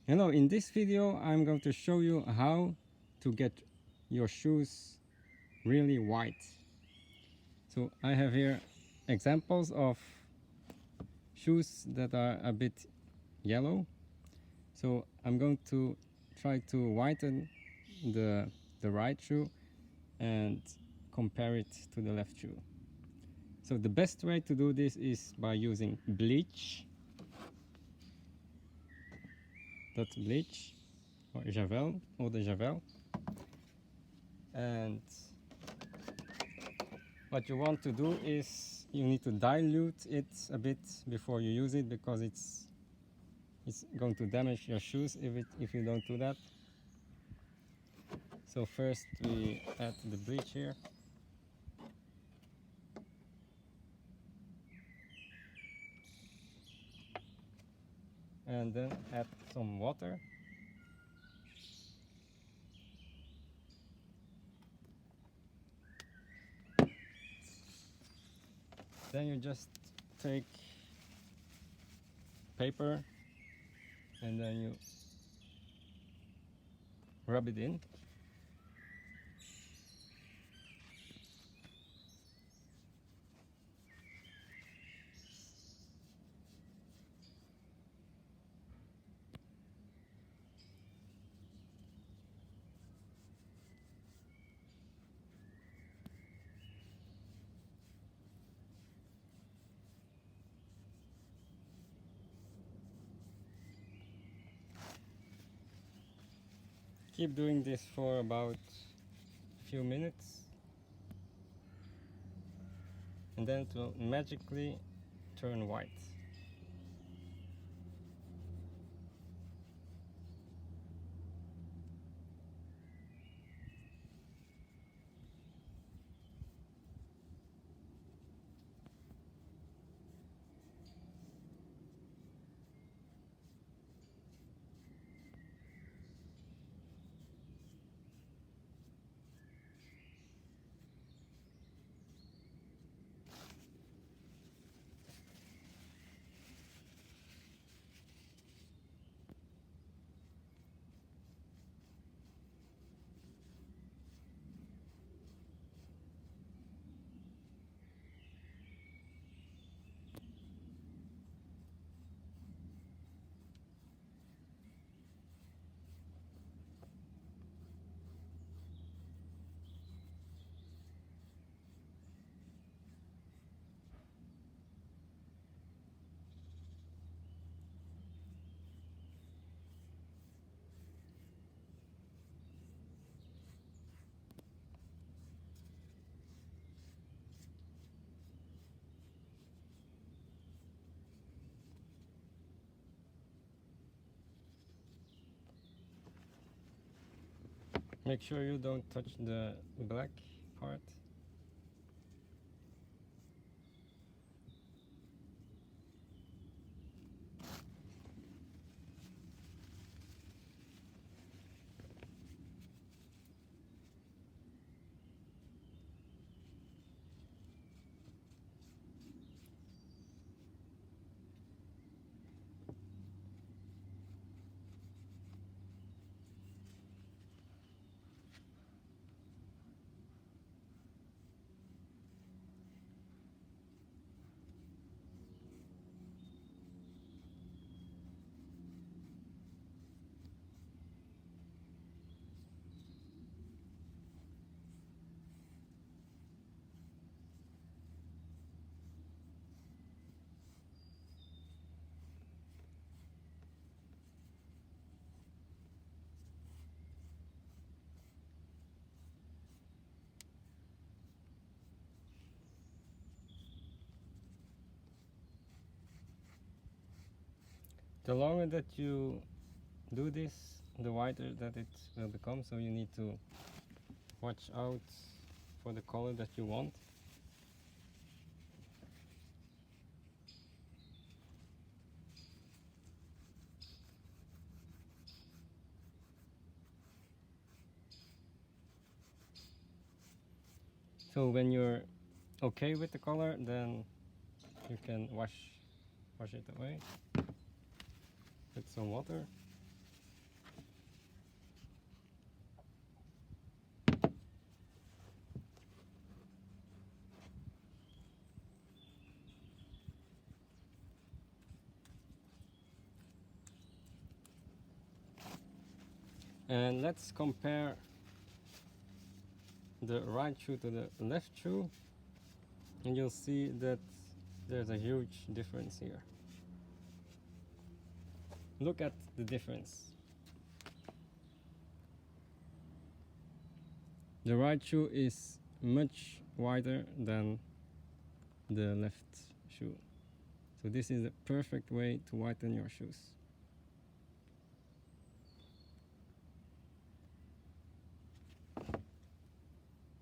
Hello, in this video I'm going to show you how to get your shoes really white. So I have here examples of shoes that are a bit yellow. So I'm going to try to whiten the right shoe and compare it to the left shoe. So the best way to do this is by using bleach, or Javel, eau de Javel. And what you want to do is you need to dilute it a bit before you use it, because it's going to damage your shoes if you don't do that. So first we add the bleach here. And then add some water. Then you just take paper and then you rub it in. Keep doing this for about a few minutes, and then it will magically turn white. Make sure you don't touch the black part. The longer that you do this, the whiter that it will become, so you need to watch out for the color that you want. So when you're okay with the color, then you can wash it away with some water. And let's compare the right shoe to the left shoe, and you'll see that there's a huge difference here. Look at the difference. The right shoe is much wider than the left shoe. So this is the perfect way to whiten your shoes.